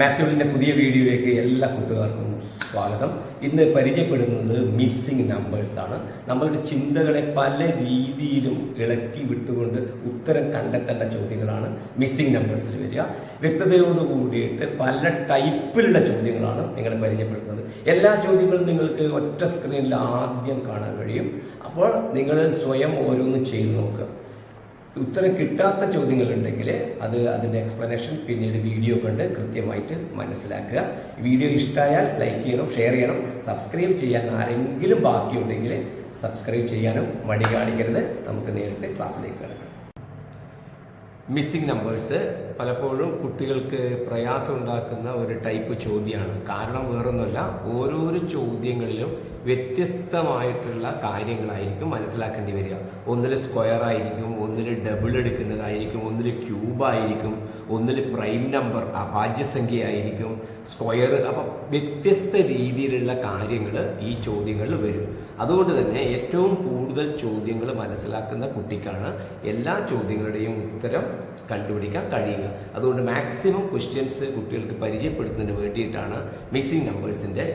മാത്സ്യൂണിൻ്റെ പുതിയ വീഡിയോയിലേക്ക് എല്ലാ കൂട്ടുകാർക്കും സ്വാഗതം. ഇന്ന് പരിചയപ്പെടുന്നത് മിസ്സിംഗ് നമ്പേഴ്സാണ്. നമ്മളുടെ ചിന്തകളെ പല രീതിയിലും ഇളക്കി വിട്ടുകൊണ്ട് ഉത്തരം കണ്ടെത്തേണ്ട ചോദ്യങ്ങളാണ് മിസ്സിംഗ് നമ്പേഴ്സിൽ വരിക. വ്യക്തതയോട് കൂടിയിട്ട് പല ടൈപ്പിലുള്ള ചോദ്യങ്ങളാണ് നിങ്ങൾ പരിചയപ്പെടുത്തുന്നത്. എല്ലാ ചോദ്യങ്ങളും നിങ്ങൾക്ക് ഒറ്റ സ്ക്രീനിൽ ആദ്യം കാണാൻ കഴിയും. അപ്പോൾ നിങ്ങൾ സ്വയം ഓരോന്ന് ചെയ്ത് നോക്കുക. ഉത്തരം കിട്ടാത്ത ചോദ്യങ്ങളുണ്ടെങ്കിൽ അതിൻ്റെ എക്സ്പ്ലനേഷൻ പിന്നീട് വീഡിയോ കണ്ട് കൃത്യമായിട്ട് മനസ്സിലാക്കുക. വീഡിയോ ഇഷ്ടമായാൽ ലൈക്ക് ചെയ്യണം, ഷെയർ ചെയ്യണം, സബ്സ്ക്രൈബ് ചെയ്യാൻ ആരെങ്കിലും ബാക്കിയുണ്ടെങ്കിൽ സബ്സ്ക്രൈബ് ചെയ്യാനും മടി കാണിക്കരുത്. നമുക്ക് നേരിട്ട് ക്ലാസ്സിലേക്ക് കിടക്കാം. മിസ്സിംഗ് നമ്പേഴ്സ് പലപ്പോഴും കുട്ടികൾക്ക് പ്രയാസം ഉണ്ടാക്കുന്ന ഒരു ടൈപ്പ് ചോദ്യമാണ്. കാരണം വേറൊന്നുമല്ല, ഓരോരോ ചോദ്യങ്ങളിലും വ്യത്യസ്തമായിട്ടുള്ള കാര്യങ്ങളായിരിക്കും മനസ്സിലാക്കേണ്ടി വരിക. ഒന്നിൽ സ്ക്വയർ ആയിരിക്കും, ഒന്നിൽ ഡബിൾ എടുക്കുന്നതായിരിക്കും, ഒന്നിൽ ക്യൂബായിരിക്കും, ഒന്നിൽ പ്രൈം നമ്പർ അഭാജ്യസംഖ്യ ആയിരിക്കും, സ്ക്വയർ. അപ്പം വ്യത്യസ്ത രീതിയിലുള്ള കാര്യങ്ങൾ ഈ ചോദ്യങ്ങളിൽ വരും. അതുകൊണ്ട് തന്നെ ഏറ്റവും കൂടുതൽ ചോദ്യങ്ങൾ മനസ്സിലാക്കുന്ന കുട്ടിക്കാണ് എല്ലാ ചോദ്യങ്ങളുടെയും ഉത്തരം കണ്ടുപിടിക്കാൻ കഴിയുക. അതുകൊണ്ട് മാക്സിമം ക്വസ്റ്റ്യൻസ് കുട്ടികൾക്ക് പരിചയപ്പെടുത്തുന്നതിന് വേണ്ടിയിട്ടാണ് മിസ്സിംഗ് നമ്പേഴ്സിൻ്റെ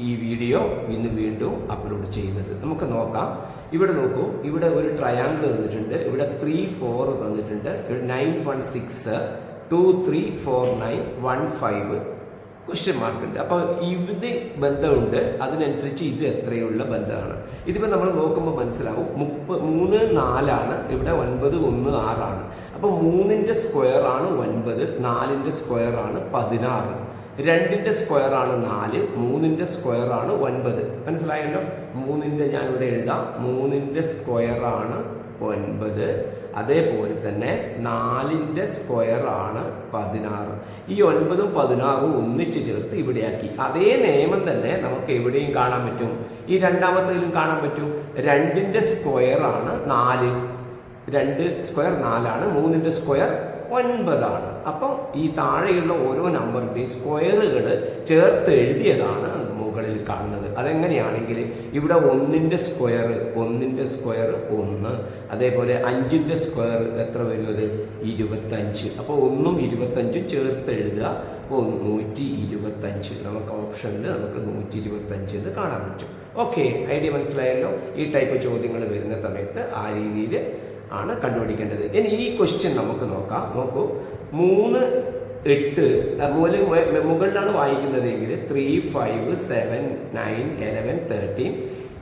ഈ വീഡിയോ ഇന്ന് വീണ്ടും അപ്ലോഡ് ചെയ്യുന്നത്. നമുക്ക് നോക്കാം. ഇവിടെ നോക്കൂ, ഇവിടെ ഒരു ട്രയാങ്കിൾ തന്നിട്ടുണ്ട്, ഇവിടെ 3, 4 തന്നിട്ടുണ്ട്, 9, 1, 6, 2, 3, 4, 9, 1, 5 ക്വസ്റ്റ്യൻ മാർക്ക് ഉണ്ട്. അപ്പോൾ ഇത് ബന്ധമുണ്ട്, അതിനനുസരിച്ച് ഇത് എത്രയുള്ള ബന്ധമാണ്. ഇതിപ്പോൾ നമ്മൾ നോക്കുമ്പോൾ മനസ്സിലാവും. 3, 4 ആണ്, ഇവിടെ 9, 1, 6 ആണ്. അപ്പോൾ 3ൻ്റെ സ്ക്വയർ ആണ് 9, 4ൻ്റെ സ്ക്വയർ ആണ് 16, 2ൻ്റെ സ്ക്വയർ ആണ് 4, 3ൻ്റെ സ്ക്വയർ ആണ് 9. മനസ്സിലായല്ലോ? 3ൻ്റെ ഞാനിവിടെ എഴുതാം. 3ൻ്റെ സ്ക്വയർ ആണ് 9. അതേപോലെ തന്നെ 4ൻ്റെ സ്ക്വയർ ആണ് 16. ഈ 9ഉം 16ഉം ഒന്നിച്ച് ചേർത്ത് ഇവിടെയാക്കി. അതേ നിയമം തന്നെ നമുക്ക് എവിടെയും കാണാൻ പറ്റും. ഈ രണ്ടാമത്തേലും കാണാൻ പറ്റും. 2ൻ്റെ സ്ക്വയർ ആണ് 4, 2 സ്ക്വയർ 4 ആണ്, 3ൻ്റെ സ്ക്വയർ 9 ആണ്. അപ്പം ഈ താഴെയുള്ള ഓരോ നമ്പറിൻ്റെയും സ്ക്വയറുകൾ ചേർത്ത് എഴുതിയതാണ് മുകളിൽ കാണുന്നത്. അതെങ്ങനെയാണെങ്കിൽ ഇവിടെ 1ൻ്റെ സ്ക്വയർ 1, അതേപോലെ 5ൻ്റെ സ്ക്വയർ എത്ര വരും? അത് 25. അപ്പോൾ 1ഉം 25ഉം ചേർത്ത് എഴുതുക. അപ്പോൾ 125. നമുക്ക് ഓപ്ഷനിൽ നമുക്ക് 125 എന്ന് കാണാൻ പറ്റും. ഓക്കെ, ഐഡിയ മനസ്സിലായല്ലോ? ഈ ടൈപ്പ് ചോദ്യങ്ങൾ വരുന്ന സമയത്ത് ആ രീതിയിൽ ആണ് കണ്ടുപിടിക്കേണ്ടത്. ഇനി ഈ ക്വസ്റ്റ്യൻ നമുക്ക് നോക്കാം. നോക്കൂ, 3, 8 മുകളിലാണ് വായിക്കുന്നതെങ്കിൽ 3, 5, 7, 9, 11, 13,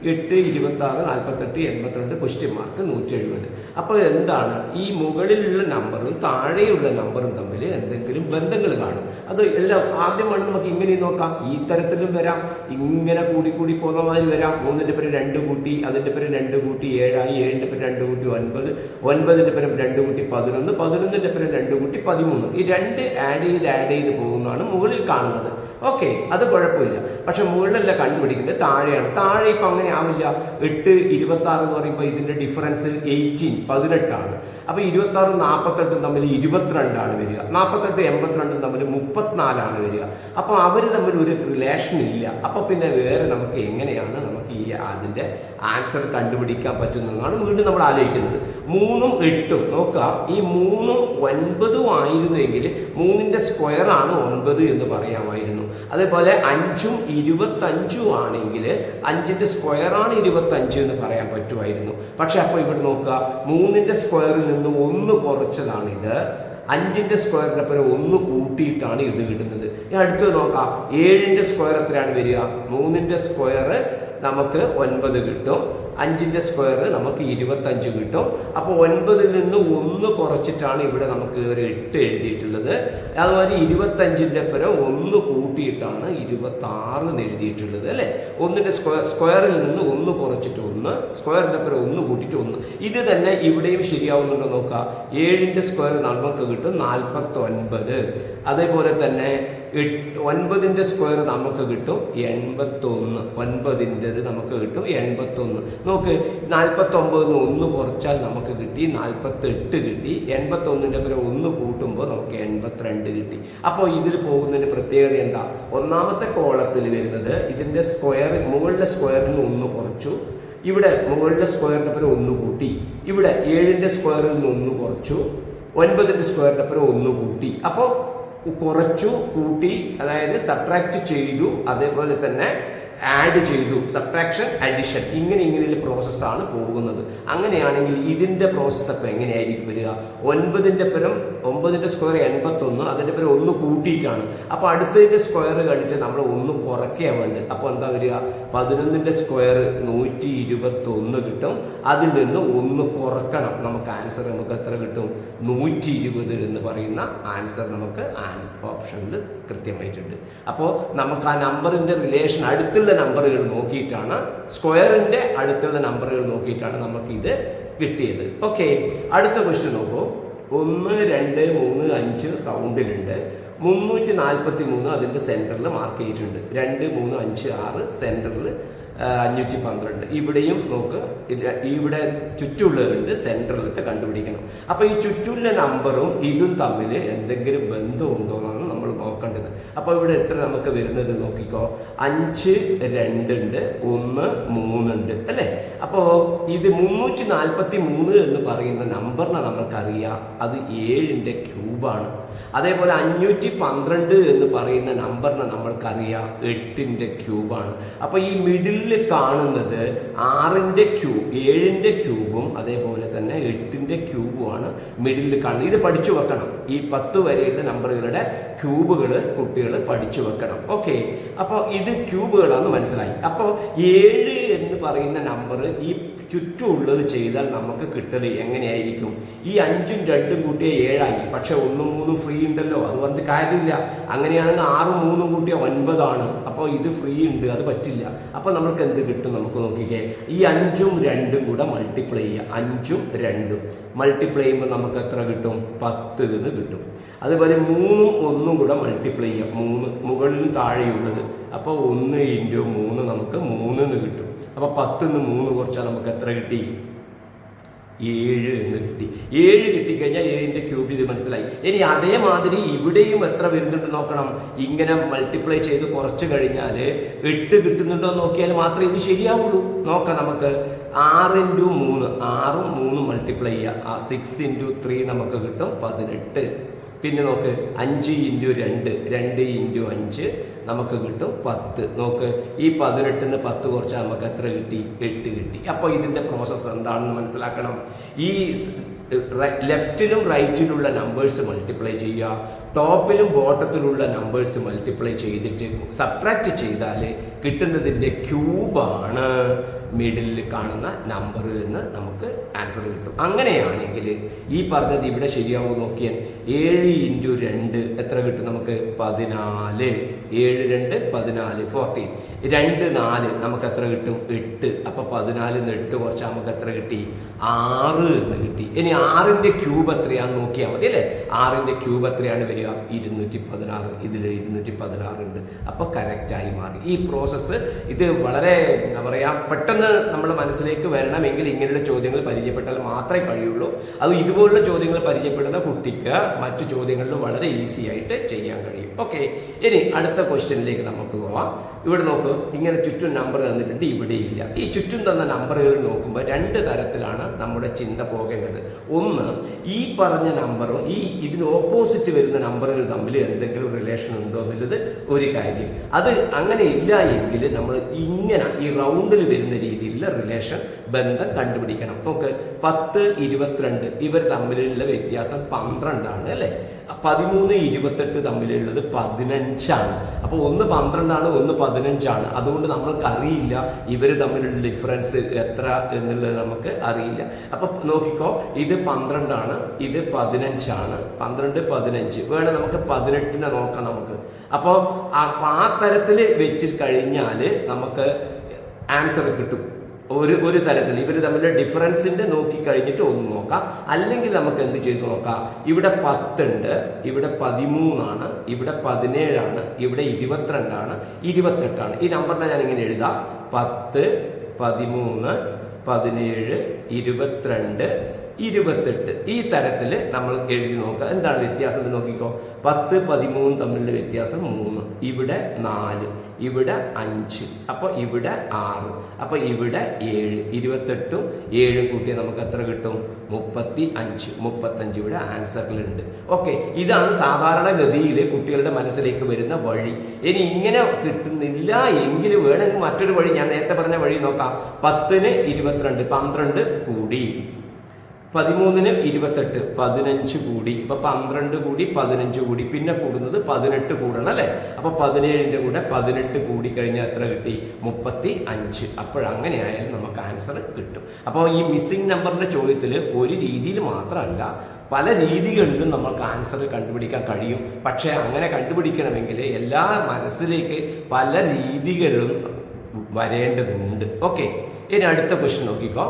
8, 26, 48, 82 ക്വസ്റ്റ്യൻ മാർക്ക് 170. അപ്പോൾ എന്താണ് ഈ മുകളിലുള്ള നമ്പറും താഴെയുള്ള നമ്പറും തമ്മിൽ എന്തെങ്കിലും ബന്ധങ്ങൾ കാണും. അത് എല്ലാം ആദ്യമാണ് നമുക്ക് ഇങ്ങനെ നോക്കാം. ഈ തരത്തിലും വരാം, ഇങ്ങനെ കൂടി പോകുന്ന മാതിരി വരാം. 3ൻ്റെ പേര് 2 കൂട്ടി, അതിൻ്റെ പേര് 2 കൂട്ടി 7 ആയി, 7ൻ്റെ പേര് 2 കൂട്ടി 9, 9ൻ്റെ പേര് 2 കൂട്ടി 11, 11ൻ്റെ പേര് 2 കൂട്ടി 13. ഈ 2 ആഡ് ചെയ്ത് പോകുന്നതാണ് മുകളിൽ കാണുന്നത്. ഓക്കെ, അത് കുഴപ്പമില്ല. പക്ഷെ മുകളിലല്ല കണ്ടുപിടിക്കുന്നത്, താഴെയാണ്. താഴെ ഇപ്പം അങ്ങനെ ആവില്ല. 8, 26 എന്ന് പറയുമ്പോൾ ഇതിൻ്റെ ഡിഫറൻസ് 18 ആണ്. അപ്പോൾ 26, 48 തമ്മിൽ 22 ആണ് വരിക. 48, 82 തമ്മിൽ 34 ആണ് വരിക. അപ്പോൾ അവർ തമ്മിൽ ഒരു റിലേഷൻ ഇല്ല. അപ്പോൾ പിന്നെ വേറെ നമുക്ക് എങ്ങനെയാണ് നമുക്ക് ഈ അതിൻ്റെ ആൻസർ കണ്ടുപിടിക്കാൻ പറ്റുന്നതാണ് വീണ്ടും നമ്മൾ ആലോചിക്കുന്നത്. 3ഉം 8ഉം നോക്കുക. ഈ 3ഉം 9ഉം ആയിരുന്നെങ്കിൽ 3ൻ്റെ സ്ക്വയർ ആണ് 9 എന്ന് പറയാമായിരുന്നു. അതേപോലെ 5ഉം 25ഉം ആണെങ്കിൽ 5ൻ്റെ സ്ക്വയർ ആണ് 25 എന്ന് പറയാൻ പറ്റുമായിരുന്നു. പക്ഷെ അപ്പോൾ ഇവിടെ നോക്കുക, 3ൻ്റെ സ്ക്വയറിൽ നിന്ന് 1 കുറച്ചതാണ് ഇത്. 5ൻ്റെ സ്ക്വയറിൻ്റെ പേര് 1 കൂട്ടിയിട്ടാണ് ഇത് കിട്ടുന്നത്. ഞാൻ അടുത്ത് നോക്കാം. 7ൻ്റെ സ്ക്വയർ എത്രയാണ് വരിക? 3ൻ്റെ സ്ക്വയർ നമുക്ക് 9 കിട്ടും, 5ൻ്റെ സ്ക്വയർ നമുക്ക് 25 കിട്ടും. അപ്പോൾ 9ൽ നിന്ന് 1 കുറച്ചിട്ടാണ് ഇവിടെ നമുക്ക് ഒരു 8 എഴുതിയിട്ടുള്ളത്. അതുപോലെ 25ൻ്റെ പേര് 1 കൂട്ടിയിട്ടാണ് 26 എന്ന് എഴുതിയിട്ടുള്ളത്, അല്ലേ? 1ൻ്റെ സ്ക്വയറിൽ നിന്ന് 1 കുറച്ചിട്ട് 1, സ്ക്വയറിൻ്റെ പേര് 1 കൂട്ടിയിട്ട് 1. ഇത് തന്നെ ഇവിടെയും ശരിയാവുന്നുണ്ടോ നോക്കുക. 7ൻ്റെ സ്ക്വയർ നമുക്ക് കിട്ടും 49. അതേപോലെ തന്നെ 9ൻ്റെ സ്ക്വയർ നമുക്ക് കിട്ടും 81. 9ൻ്റെത് നമുക്ക് കിട്ടും 81. നോക്ക്, 49 1 കുറച്ചാൽ നമുക്ക് കിട്ടി 48 കിട്ടി. 81ൻ്റെ പേര് 1 കൂട്ടുമ്പോൾ നമുക്ക് 82 കിട്ടി. അപ്പോൾ ഇതിൽ പോകുന്നതിന് പ്രത്യേകത എന്താ? ഒന്നാമത്തെ കോളത്തിൽ വരുന്നത് ഇതിൻ്റെ സ്ക്വയർ, മുകളിലെ സ്ക്വയറിൽ നിന്ന് 1 കുറച്ചു, ഇവിടെ മുകളിലെ സ്ക്വയറിൻ്റെ പേര് 1 കൂട്ടി, ഇവിടെ 7ൻ്റെ സ്ക്വയറിൽ നിന്ന് 1 കുറച്ചു, 9ൻ്റെ സ്ക്വയറിൻ്റെ പേര് 1 കൂട്ടി. അപ്പോൾ കുറച്ചു കൂട്ടി, അതായത് സബ്ട്രാക്ട് ചെയ്തു, അതേപോലെ തന്നെ ആഡ് ചെയ്തു, സബ്ട്രാക്ഷൻ അഡിഷൻ, ഇങ്ങനെയുള്ള പ്രോസസ്സാണ് പോകുന്നത്. അങ്ങനെയാണെങ്കിൽ ഇതിൻ്റെ പ്രോസസ്സ് അപ്പോൾ എങ്ങനെയായിരിക്കും വരിക? 9ന്റെ സ്ക്വയർ 81, അതിൻ്റെ പേര് 1 കൂട്ടിയിട്ടാണ്. അപ്പോൾ അടുത്തതിൻ്റെ സ്ക്വയർ കണ്ടിട്ട് നമ്മൾ 1 കുറയ്ക്കുക വേണ്ടത്. അപ്പോൾ എന്താ വരിക? 11ന്റെ സ്ക്വയർ 121 കിട്ടും. അതിൽ നിന്ന് 1 കുറക്കണം. നമുക്ക് ആൻസർ നമുക്ക് എത്ര കിട്ടും? 120 എന്ന് പറയുന്ന ആൻസർ നമുക്ക് ഓപ്ഷനിൽ കൃത്യമായിട്ടുണ്ട്. അപ്പോൾ നമുക്ക് ആ നമ്പറിൻ്റെ റിലേഷൻ അടുത്തുള്ള നമ്പറുകൾ നോക്കിയിട്ടാണ്, സ്ക്വയറിന്റെ അടുത്തുള്ള നമ്പറുകൾ നോക്കിയിട്ടാണ് നമുക്ക് ഇത് കിട്ടിയത്. ഓക്കെ, അടുത്ത ക്വസ്റ്റ്യൻ നോക്കൂ. 1, 2, 3, 5 റൗണ്ടിലുണ്ട്. 343 അതിന്റെ സെന്ററിൽ മാർക്ക് ചെയ്തിട്ടുണ്ട്. 2, 3, 5, 6 സെന്ററിൽ 512. ഇവിടെയും നോക്ക്, ഇവിടെ ചുറ്റുമുള്ളവരുണ്ട്, സെന്ററിലത്തെ കണ്ടുപിടിക്കണം. അപ്പൊ ഈ ചുറ്റുമുള്ള നമ്പറും ഇതും തമ്മിൽ എന്തെങ്കിലും ബന്ധമുണ്ടോ എന്നാണ് നമ്മൾ നോക്കേണ്ടത്. അപ്പൊ ഇവിടെ എത്ര നമുക്ക് വരുന്നത് നോക്കിക്കോ. 5, 2 ഉണ്ട്, 1, 3 ഉണ്ട് അല്ലെ. അപ്പോ ഇത് 343 എന്ന് പറയുന്ന നമ്പറിനെ നമ്മൾക്കറിയാം, അത് 7ന്റെ ക്യൂബാണ്. അതേപോലെ 512 എന്ന് പറയുന്ന നമ്പറിനെ നമ്മൾക്കറിയാം, 8ന്റെ ക്യൂബാണ്. അപ്പൊ ഈ മിഡിൽ കാണുന്നത് 6ന്റെ ക്യൂബ്, 7ന്റെ ക്യൂബും അതേപോലെ തന്നെ 8ന്റെ ക്യൂബുമാണ് മിഡിൽ കാണുന്നത്. ഇത് പഠിച്ചു വെക്കണം. ഈ 10 വരെയുള്ള നമ്പറുകളുടെ ക്യൂബുകൾ കുട്ടികൾ പഠിച്ചു വെക്കണം. ഓക്കെ, അപ്പോൾ ഇത് ക്യൂബുകളാണെന്ന് മനസ്സിലായി. അപ്പോൾ 7 എന്ന് പറയുന്ന നമ്പർ ഈ ചുറ്റുമുള്ളത് ചെയ്താൽ നമുക്ക് കിട്ടല് എങ്ങനെയായിരിക്കും? ഈ 5ഉം 2ഉം കൂട്ടിയ 7 ആയി. പക്ഷെ 1ഉം 3ഉം ഫ്രീ ഉണ്ടല്ലോ, അത് പറഞ്ഞിട്ട് കാര്യമില്ല. അങ്ങനെയാണെങ്കിൽ 6ഉം 3ഉം കൂട്ടിയ 9 ആണ്. അപ്പോൾ ഇത് ഫ്രീ ഉണ്ട്, അത് പറ്റില്ല. അപ്പൊ നമ്മൾക്ക് എന്ത് കിട്ടും? നമുക്ക് നോക്കിക്കേ, ഈ 5ഉം 2ഉം കൂടെ മൾട്ടിപ്ലൈ ചെയ്യുക. 5ഉം 2ഉം മൾട്ടിപ്ലൈ ചെയ്യുമ്പോൾ നമുക്ക് എത്ര കിട്ടും? 10 എന്ന് കിട്ടും. അതുപോലെ 3ഉം 1ഉം കൂടെ മൾട്ടിപ്ലൈ ചെയ്യുക. 3 മുകളിലും താഴെയുള്ളത്. അപ്പോൾ 1 × 3 നമുക്ക് 3 എന്ന് കിട്ടും. അപ്പൊ 10 ന്ന് 3 കുറച്ചാൽ നമുക്ക് എത്ര കിട്ടി? 7 എന്ന് കിട്ടി. 7 കിട്ടിക്കഴിഞ്ഞാൽ 7ന്റെ ക്യൂബ് ഇത് മനസ്സിലായി. ഇനി അതേമാതിരി ഇവിടെയും എത്ര വരുന്നുണ്ട് നോക്കണം. ഇങ്ങനെ മൾട്ടിപ്ലൈ ചെയ്ത് കുറച്ച് കഴിഞ്ഞാൽ 8 കിട്ടുന്നുണ്ടോ നോക്കിയാൽ മാത്രമേ ഇത് ശരിയാവുള്ളൂ. നോക്കാം നമുക്ക്. 6 × 3, 6ഉം 3ഉം മൾട്ടിപ്ലൈ ചെയ്യുക. 6 × 3 നമുക്ക് കിട്ടും 18. പിന്നെ നോക്ക്, 5 × 2, 2 × 5 നമുക്ക് കിട്ടും 10. നോക്ക്, ഈ 18ന്ന് 10 കുറച്ചാൽ നമുക്ക് എത്ര കിട്ടി? 8 കിട്ടി. അപ്പോൾ ഇതിന്റെ പ്രോസസ്സ് എന്താണെന്ന് മനസ്സിലാക്കണം. ഈ ലെഫ്റ്റിലും റൈറ്റിലുള്ള നമ്പേഴ്സ് മൾട്ടിപ്ലൈ ചെയ്യുക, ടോപ്പിലും ബോട്ടത്തിലുള്ള നമ്പേഴ്സ് മൾട്ടിപ്ലൈ ചെയ്തിട്ട് സബ്ട്രാക്ട് ചെയ്താൽ കിട്ടുന്നതിൻ്റെ ക്യൂബാണ് മിഡിലിൽ കാണുന്ന നമ്പർ എന്ന് നമുക്ക് ആൻസർ കിട്ടും. അങ്ങനെയാണെങ്കിൽ ഈ പറഞ്ഞത് ഇവിടെ ശരിയാവും. നോക്കിയാൽ 7 × 2 എത്ര കിട്ടും നമുക്ക്? 14. 7, 2, 14, 14. 2, 4 നമുക്ക് എത്ര കിട്ടും? 8. അപ്പൊ 14 ന്ന് 8 കുറച്ച് നമുക്ക് എത്ര കിട്ടി? 6 എന്ന് കിട്ടി. ഇനി 6ന്റെ ക്യൂബ് എത്രയാന്ന് നോക്കിയാൽ മതി അല്ലേ. 6ന്റെ ക്യൂബ് എത്രയാണ് വരിക? 216. ഇതിൽ 216 ഉണ്ട്. അപ്പൊ കറക്റ്റായി മാറി. ഈ പ്രോസസ്സ് ഇത് വളരെ എന്താ പറയാ, പെട്ടെന്ന് നമ്മുടെ മനസ്സിലേക്ക് വരണമെങ്കിൽ ഇങ്ങനെയുള്ള ചോദ്യങ്ങൾ പരിചയപ്പെട്ടാൽ മാത്രമേ കഴിയുള്ളൂ. അത് ഇതുപോലുള്ള ചോദ്യങ്ങൾ പരിചയപ്പെടുന്ന കുട്ടിക്ക് മറ്റു ചോദ്യങ്ങളിൽ വളരെ ഈസി ആയിട്ട് ചെയ്യാൻ കഴിയും. ഓക്കെ, ഇനി അടുത്ത ക്വസ്റ്റ്യനിലേക്ക് നമുക്ക് പോവാം. ഇവിടെ നോക്ക്, ഇങ്ങനെ ചുറ്റും നമ്പർ തന്നിട്ടുണ്ട്, ഇവിടെ ഇല്ല. ഈ ചുറ്റും തന്ന നമ്പറുകൾ നോക്കുമ്പോൾ 2 തരത്തിലാണ് നമ്മുടെ ചിന്ത പോകേണ്ടത്. ഒന്ന്, ഈ പറഞ്ഞ നമ്പറും ഇതിന് ഓപ്പോസിറ്റ് വരുന്ന നമ്പറുകൾ തമ്മിൽ എന്തെങ്കിലും റിലേഷൻ ഉണ്ടോ എന്നുള്ളത് ഒരു കാര്യം. അത് അങ്ങനെ ഇല്ല എങ്കിൽ നമ്മൾ ഇങ്ങനെ ഈ റൗണ്ടിൽ വരുന്ന രീതിയിലുള്ള റിലേഷൻ ബന്ധം കണ്ടുപിടിക്കണം. നോക്ക്, 10, 22 ഇവർ തമ്മിലുള്ള വ്യത്യാസം 12 ആണ് അല്ലേ. 13, 28 തമ്മിലുള്ളത് 15 ആണ്. അപ്പോൾ ഒന്ന് 12 ആണ്, ഒന്ന് 15 ആണ്. അതുകൊണ്ട് നമ്മൾക്ക് അറിയില്ല ഇവർ തമ്മിലുള്ള ഡിഫറൻസ് എത്ര എന്നുള്ളത് നമുക്ക് അറിയില്ല. അപ്പൊ നോക്കിക്കോ, ഇത് 12 ആണ്, ഇത് 15 ആണ്. 12, 15 വേണം നമുക്ക് 18നെ നോക്കാം നമുക്ക്. അപ്പോൾ ആ തരത്തിൽ വെച്ച് കഴിഞ്ഞാൽ നമുക്ക് ആൻസർ കിട്ടും. ഒരു തരത്തിൽ ഇവർ തമ്മിലുള്ള ഡിഫറൻസിന്റെ നോക്കി കഴിഞ്ഞിട്ട് ഒന്ന് നോക്കാം. അല്ലെങ്കിൽ നമുക്ക് എന്ത് ചെയ്ത് നോക്കാം. ഇവിടെ 10 ഉണ്ട്, ഇവിടെ 13 ആണ്, ഇവിടെ 17 ആണ്, ഇവിടെ 22 ആണ്, 28 ആണ്. ഈ നമ്പറിനെ ഞാൻ ഇങ്ങനെ എഴുതാം. 10, 13, 17, 22, 28. ഈ തരത്തിൽ നമ്മൾ എഴുതി നോക്കുക. എന്താണ് വ്യത്യാസം എന്ന് നോക്കിക്കോ. 10, 13 തമ്മിലുള്ള വ്യത്യാസം 3, ഇവിടെ 4, ഇവിടെ 5, അപ്പോൾ ഇവിടെ 6, അപ്പോൾ ഇവിടെ 7. 28ഉം 7ഉം കൂട്ടിയാൽ നമുക്ക് എത്ര കിട്ടും? 35. 35 ഇവിടെ ആൻസറിലുണ്ട്. ഓക്കെ, ഇതാണ് സാധാരണഗതിയിൽ കുട്ടികളുടെ മനസ്സിലേക്ക് വരുന്ന വഴി. ഇനി ഇങ്ങനെ കിട്ടുന്നില്ല എങ്കിൽ വേണമെങ്കിൽ മറ്റൊരു വഴി, ഞാൻ നേരത്തെ പറഞ്ഞ വഴി നോക്കാം. 10ന് 22, 12 കൂടി. 13ന് 28, 15 കൂടി. ഇപ്പൊ 12 കൂടി 15 കൂടി, പിന്നെ കൂടുന്നത് 18 കൂടണം അല്ലെ. അപ്പൊ 17ന്റെ കൂടെ 18 കൂടി കഴിഞ്ഞാൽ എത്ര കിട്ടി? 35. അപ്പോഴങ്ങനെ ആയാലും നമുക്ക് ആൻസർ കിട്ടും. അപ്പോൾ ഈ മിസ്സിംഗ് നമ്പറിന്റെ ചോദ്യത്തിൽ ഒരു രീതിയിൽ മാത്രമല്ല, പല രീതികളിലും നമുക്ക് ആൻസർ കണ്ടുപിടിക്കാൻ കഴിയും. പക്ഷെ അങ്ങനെ കണ്ടുപിടിക്കണമെങ്കിൽ എല്ലാ മനസ്സിലേക്ക് പല രീതികളും വരേണ്ടതുണ്ട്. ഓക്കെ, ഇനി അടുത്ത ക്വസ്റ്റ്യൻ നോക്കിക്കോ.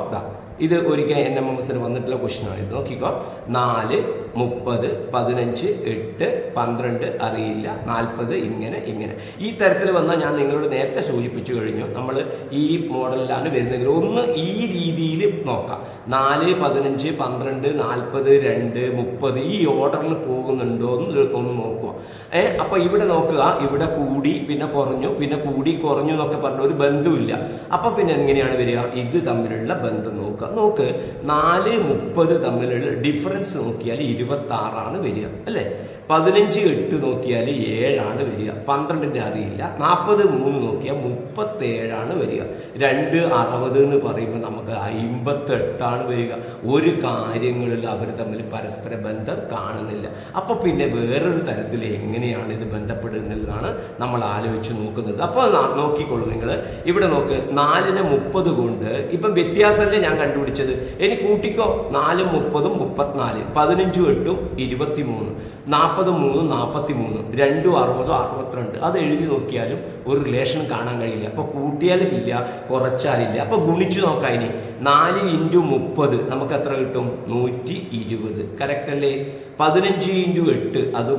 ഇത് ഒരിക്കൽ NMMSന് വന്നിട്ടുള്ള ക്വസ്റ്റ്യനാണ്. ഇത് നോക്കിക്കോ. 4, 30, 15, 8, 12 അറിയില്ല, 40 ഇങ്ങനെ. ഈ തരത്തിൽ വന്നാൽ ഞാൻ നിങ്ങളോട് നേരത്തെ സൂചിപ്പിച്ചു കഴിഞ്ഞു, നമ്മൾ ഈ മോഡലിലാണ് വരുന്നതെങ്കിൽ ഒന്ന് ഈ രീതിയിൽ നോക്കാം. 4, 15, 12, 40, 2, 30 ഈ ഓർഡറിൽ പോകുന്നുണ്ടോ ഒന്ന് നോക്കുക. അപ്പോൾ ഇവിടെ നോക്കുക, ഇവിടെ കൂടി പിന്നെ കുറഞ്ഞു, പിന്നെ കൂടി കുറഞ്ഞു എന്നൊക്കെ പറഞ്ഞ ഒരു ബന്ധമില്ല. അപ്പോൾ പിന്നെ എങ്ങനെയാണ് വരിക? ഇത് തമ്മിലുള്ള ബന്ധം നോക്കുക. 4, 30 തമ്മിലുള്ള ഡിഫറൻസ് നോക്കിയാൽ 26 വരിക അല്ലേ. 15, 8 നോക്കിയാൽ 7 വരിക. 12ന്റെ അറിയില്ല. 40, 3 നോക്കിയാൽ 37 വരിക. 2, 60 എന്ന് പറയുമ്പോൾ നമുക്ക് 58 വരിക. ഒരു കാര്യങ്ങളിൽ അവർ തമ്മിൽ പരസ്പര ബന്ധം കാണുന്നില്ല. അപ്പൊ പിന്നെ വേറൊരു തരത്തിൽ എങ്ങനെയാണ് ഇത് ബന്ധപ്പെടുന്നതാണ് നമ്മൾ ആലോചിച്ച് നോക്കുന്നത്. അപ്പോൾ നോക്കിക്കോളൂ നിങ്ങൾ. ഇവിടെ നോക്ക്, 4ന് 30 കൊണ്ട് ഇപ്പം വ്യത്യാസമല്ലേ ഞാൻ കണ്ടുപിടിച്ചത്. ഇനി കൂട്ടിക്കോ. 4, 30, 34, 15, 8, 23, 40, 3, 43, 2, 60, 62. അത് എഴുതി നോക്കിയാലും ഒരു റിലേഷൻ കാണാൻ കഴിയില്ല. അപ്പൊ കൂട്ടിയാലും ഇല്ല, കുറച്ചാലില്ല. അപ്പൊ ഗുണിച്ചു നോക്കാം. ഇനി 4 × 30 നമുക്ക് എത്ര കിട്ടും? 120. കറക്റ്റ് അല്ലേ? 15 × 8 അത്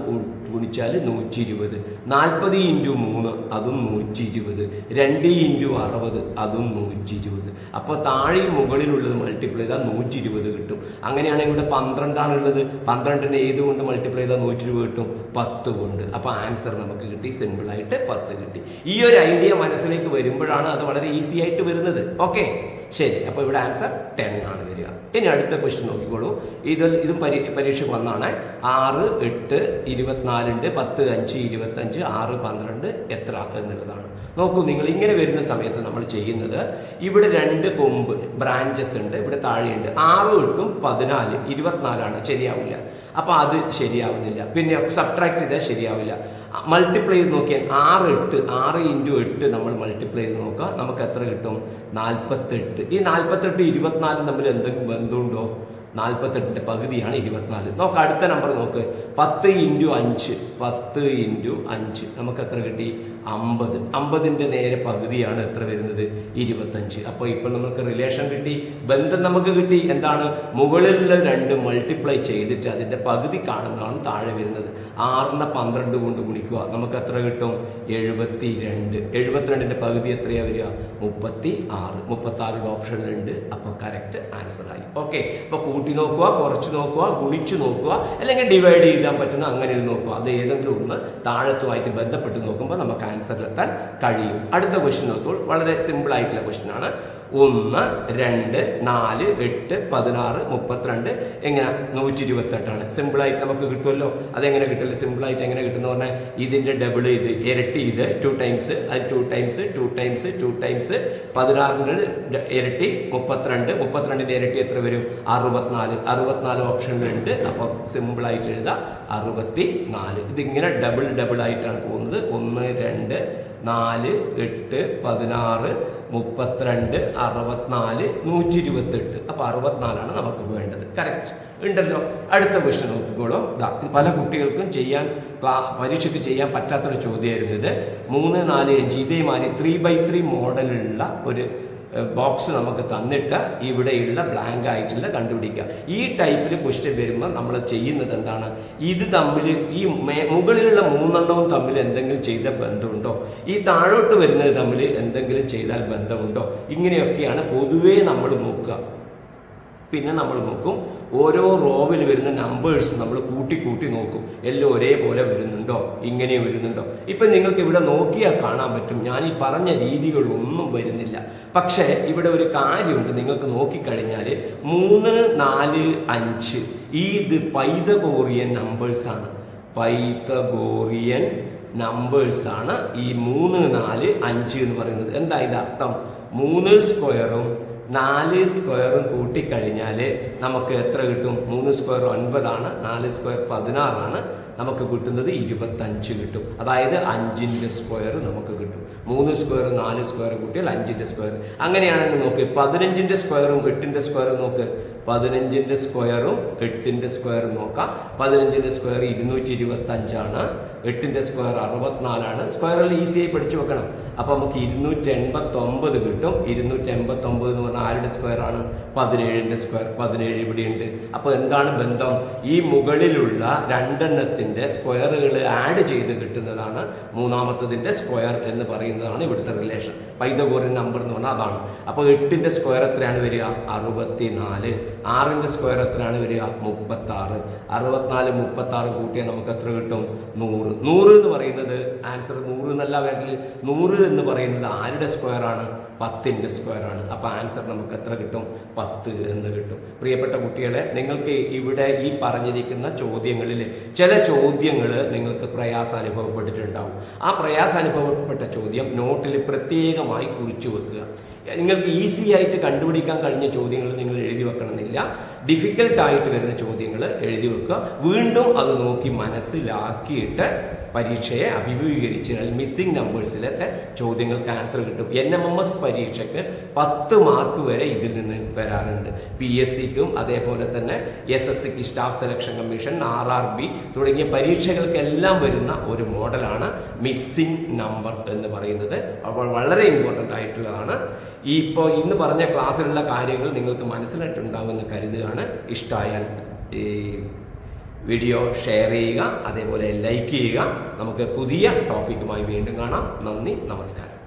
ഗുണിച്ചാൽ 120. 40 × 3 അതും 120. 2 × 60 അതും 120. അപ്പോൾ താഴെയും മുകളിലുള്ളത് മൾട്ടിപ്ലൈ ചെയ്താൽ 120 കിട്ടും. അങ്ങനെയാണെങ്കിൽ ഇവിടെ 12 ഉള്ളത്. 12നെ ഏത് കൊണ്ട് മൾട്ടിപ്ലൈ ചെയ്താൽ 120 കിട്ടും? 10 കൊണ്ട്. അപ്പോൾ ആൻസർ നമുക്ക് കിട്ടി. സിമ്പിളായിട്ട് 10 കിട്ടി. ഈ ഒരു ഐഡിയ മനസ്സിലേക്ക് വരുമ്പോഴാണ് അത് വളരെ ഈസി ആയിട്ട് വരുന്നത്. ഓക്കെ, ശരി. അപ്പോൾ ഇവിടെ ആൻസർ 10 ആണ് വരിക. ഇനി അടുത്ത ക്വസ്റ്റ്യൻ നോക്കിക്കോളൂ. ഇതും പരീക്ഷ വന്നാണ്. 6, 8, 24 ഉണ്ട്. 10, 5, 25, 6, 12 എത്ര എന്നുള്ളതാണ്. നോക്കൂ നിങ്ങൾ, ഇങ്ങനെ വരുന്ന സമയത്ത് നമ്മൾ ചെയ്യുന്നത്, ഇവിടെ 2 കൊമ്പ് ബ്രാഞ്ചസ് ഉണ്ട്, ഇവിടെ താഴെയുണ്ട്. 6, 8, 14, 24 ശരിയാവില്ല. അപ്പൊ അത് ശരിയാവുന്നില്ല. പിന്നെ സബ്ട്രാക്ട് ചെയ്താൽ ശരിയാവില്ല. മൾട്ടിപ്ലൈ ചെയ്ത് നോക്കിയാൽ 6, 8, 6 × 8 നമ്മൾ മൾട്ടിപ്ലൈ ചെയ്ത് നോക്കുക. നമുക്ക് എത്ര കിട്ടും? 48. ഈ 48, 24 തമ്മിൽ എന്തെങ്കിലും ബന്ധമുണ്ടോ? 48ന്റെ പകുതിയാണ് 24. നോക്ക് അടുത്ത നമ്പർ നോക്ക്. 10 × 5, 10 × 5 നമുക്ക് എത്ര കിട്ടി? 50. 50ന്റെ നേരെ പകുതിയാണ് എത്ര വരുന്നത്? 25. അപ്പോൾ ഇപ്പോൾ നമുക്ക് റിലേഷൻ കിട്ടി, ബന്ധം നമുക്ക് കിട്ടി. എന്താണ്? മുകളിലുള്ള 2 മൾട്ടിപ്ലൈ ചെയ്തിട്ട് അതിന്റെ പകുതി കാണുന്നതാണ് താഴെ വരുന്നത്. 6നെ 12 കൊണ്ട് ഗുണിക്കുക. നമുക്ക് എത്ര കിട്ടും? 72. 72ന്റെ പകുതി എത്രയാ വരിക? 36. 36 ഓപ്ഷനിലുണ്ട്. അപ്പോൾ കറക്റ്റ് ആൻസർ ആയി. ഓക്കെ, അപ്പോൾ കൂട്ടി നോക്കുക, കുറച്ച് നോക്കുക, ഗുണിച്ചു നോക്കുക, അല്ലെങ്കിൽ ഡിവൈഡ് ചെയ്യാൻ പറ്റുന്ന അങ്ങനെ നോക്കുക. അത് ഏതെങ്കിലും ഒന്ന് താഴത്തുമായിട്ട് ബന്ധപ്പെട്ട് നോക്കുമ്പോൾ നമുക്ക് ആൻസറിലെത്താൻ കഴിയും. അടുത്ത ക്വസ്റ്റ്യൻ നോക്കൂ. വളരെ സിമ്പിൾ ആയിട്ടുള്ള ക്വസ്റ്റ്യൻ ആണ്. 1, 2, 4, 8, 16, 32 എങ്ങനെ? 128 സിമ്പിളായിട്ട് നമുക്ക് കിട്ടുമല്ലോ. അതെങ്ങനെ കിട്ടില്ല? സിമ്പിളായിട്ട് എങ്ങനെ കിട്ടുമെന്ന് പറഞ്ഞാൽ ഇതിന്റെ ഡബിൾ ഇത്, ഇരട്ടി ഇത്, 2 ടൈംസ്, അത് 2 ടൈംസ്, 2 ടൈംസ്, 2 ടൈംസ്. 16ന്റെ ഇരട്ടി 32. 32ന്റെ ഇരട്ടി എത്ര വരും? 64. 64 ഓപ്ഷനിലുണ്ട്. അപ്പം സിമ്പിളായിട്ട് എഴുതാം 64. ഇതിങ്ങനെ ഡബിൾ ആയിട്ടാണ് പോകുന്നത്. 1, 2, 4, 8, 16, 32, 64, 128. അപ്പോൾ 64 നമുക്ക് വേണ്ടത്. കറക്റ്റ് ഉണ്ടല്ലോ. അടുത്ത ക്വസ്റ്റ്യൻ നോക്കിക്കോളൂ. ഇത് പല കുട്ടികൾക്കും പരീക്ഷയ്ക്ക് ചെയ്യാൻ പറ്റാത്തൊരു ചോദ്യമായിരുന്നു ഇത്. 3, 4, 5 ഇതേമാതിരി 3x3 മോഡലുള്ള ഒരു ബോക്സ് നമുക്ക് തന്നിട്ട് ഇവിടെയുള്ള ബ്ലാങ്ക് ആയിട്ടുള്ള കണ്ടുപിടിക്കുക. ഈ ടൈപ്പിൽ ക്വസ്റ്റ്യൻ വരുമ്പോൾ നമ്മൾ ചെയ്യുന്നത് എന്താണ്? ഇത് തമ്മിൽ ഈ മുകളിലുള്ള 3 തമ്മിൽ എന്തെങ്കിലും ചെയ്ത ബന്ധമുണ്ടോ? ഈ താഴോട്ട് വരുന്നത് തമ്മിൽ എന്തെങ്കിലും ചെയ്താൽ ബന്ധമുണ്ടോ? ഇങ്ങനെയൊക്കെയാണ് പൊതുവേ നമ്മൾ നോക്കുക. പിന്നെ നമ്മൾ നോക്കും ഓരോ റോവിൽ വരുന്ന നമ്പേഴ്സ് നമ്മൾ കൂട്ടി നോക്കും, എല്ലാം ഒരേപോലെ വരുന്നുണ്ടോ, ഇങ്ങനെ വരുന്നുണ്ടോ. ഇപ്പം നിങ്ങൾക്ക് ഇവിടെ നോക്കിയാൽ കാണാൻ പറ്റും, ഞാൻ ഈ പറഞ്ഞ രീതികളൊന്നും വരുന്നില്ല. പക്ഷേ ഇവിടെ ഒരു കാര്യമുണ്ട്, നിങ്ങൾക്ക് നോക്കിക്കഴിഞ്ഞാൽ 3, 4, 5 ഇത് പൈതഗോറിയൻ നമ്പേഴ്സാണ്. പൈതഗോറിയൻ നമ്പേഴ്സാണ് ഈ 3, 4, 5 എന്ന് പറയുന്നത്. എന്താ ഇത് അർത്ഥം? 3 സ്ക്വയറും 4 സ്ക്വയറും കൂട്ടിക്കഴിഞ്ഞാൽ നമുക്ക് എത്ര കിട്ടും? 3 സ്ക്വയർ 9 ആണ്, 4 സ്ക്വയർ 16 ആണ്. നമുക്ക് കിട്ടുന്നത് 25 കിട്ടും. അതായത് 5ന്റെ സ്ക്വയർ നമുക്ക് കിട്ടും. 3 സ്ക്വയർ 4 സ്ക്വയർ കൂട്ടിയാൽ 5ന്റെ സ്ക്വയർ. അങ്ങനെയാണെങ്കിൽ നോക്ക്, 15ന്റെ സ്ക്വയറും 8ന്റെ സ്ക്വയറും നോക്ക്. 15ന്റെ സ്ക്വയറും 8ന്റെ സ്ക്വയറും നോക്കാം. 15ന്റെ സ്ക്വയർ 225 ആണ്, 8ന്റെ സ്ക്വയർ 64 ആണ്. സ്ക്വയറിൽ ഈസിയായി പഠിച്ചു വെക്കണം. അപ്പൊ നമുക്ക് 289 കിട്ടും. 289 എന്ന് പറഞ്ഞാൽ ആരുടെ സ്ക്വയർ ആണ്? 17ന്റെ സ്ക്വയർ. 17 ഇവിടെയുണ്ട്. അപ്പോൾ എന്താണ് ബന്ധം? ഈ മുകളിലുള്ള രണ്ടെണ്ണത്തിന്റെ സ്ക്വയറുകൾ ആഡ് ചെയ്ത് കിട്ടുന്നതാണ് മൂന്നാമത്തതിന്റെ സ്ക്വയർ എന്ന് പറയുന്നതാണ് ഇവിടുത്തെ റിലേഷൻ. പൈതഗോറിയൻ നമ്പർ എന്ന് പറഞ്ഞാൽ അതാണ്. അപ്പോൾ 8ന്റെ സ്ക്വയർ എത്രയാണ് വരിക? 64. 6ന്റെ സ്ക്വയർ എത്രയാണ് വരിക? 36. 64 36 കൂട്ടിയാൽ നമുക്ക് എത്ര കിട്ടും? 100. 100 എന്ന് പറയുന്നത് ആൻസർ 100 എന്നല്ല വരല്. 100 എന്ന് പറയുന്നത് ആരുടെ സ്ക്വയർ ആണ്? 10ന്റെ സ്ക്വയർ ആണ്. അപ്പോൾ ആൻസർ നമുക്ക് എത്ര കിട്ടും? 10 എന്ന് കിട്ടും. പ്രിയപ്പെട്ട കുട്ടികളെ, നിങ്ങൾക്ക് ഇവിടെ ഈ പറഞ്ഞിരിക്കുന്ന ചോദ്യങ്ങളിൽ ചില ചോദ്യങ്ങൾ നിങ്ങൾക്ക് പ്രയാസം അനുഭവപ്പെട്ടിട്ടുണ്ടാവും. ആ പ്രയാസം അനുഭവപ്പെട്ട ചോദ്യം നോട്ടിൽ പ്രത്യേകമായി കുറിച്ചു വെക്കുക. നിങ്ങൾക്ക് ഈസി ആയിട്ട് കണ്ടുപിടിക്കാൻ കഴിഞ്ഞ ചോദ്യങ്ങൾ നിങ്ങൾ എഴുതി വെക്കണമെന്നില്ല. ഡിഫിക്കൽട്ടായിട്ട് വരുന്ന ചോദ്യങ്ങൾ എഴുതി വെക്കുക. വീണ്ടും അത് നോക്കി മനസ്സിലാക്കിയിട്ട് പരീക്ഷയെ അഭിമുഖീകരിച്ചാൽ മിസ്സിംഗ് നമ്പേഴ്സിലത്തെ ചോദ്യങ്ങൾക്ക് ആൻസർ കിട്ടും. NMMS പരീക്ഷയ്ക്ക് 10 മാർക്ക് വരെ ഇതിൽ നിന്ന് വരാറുണ്ട്. PSCക്കും അതേപോലെ തന്നെ SSCക്ക്, സ്റ്റാഫ് സെലക്ഷൻ കമ്മീഷൻ, RRB തുടങ്ങിയ പരീക്ഷകൾക്കെല്ലാം വരുന്ന ഒരു മോഡലാണ് മിസ്സിംഗ് നമ്പർ എന്ന് പറയുന്നത്. അപ്പോൾ വളരെ ഇമ്പോർട്ടൻ്റ് ആയിട്ടുള്ളതാണ്. ഇപ്പോൾ ഇന്ന് പറഞ്ഞ ക്ലാസ്സിലുള്ള കാര്യങ്ങൾ നിങ്ങൾക്ക് മനസ്സിലായിട്ടുണ്ടാവുമെന്ന് കരുതുകയാണ്. ഇഷ്ടമായാൽ ഈ വീഡിയോ ഷെയർ ചെയ്യുക, അതേപോലെ ലൈക്ക് ചെയ്യുക. നമുക്ക് പുതിയ ടോപ്പിക്കുമായി വീണ്ടും കാണാം. നന്ദി, നമസ്കാരം.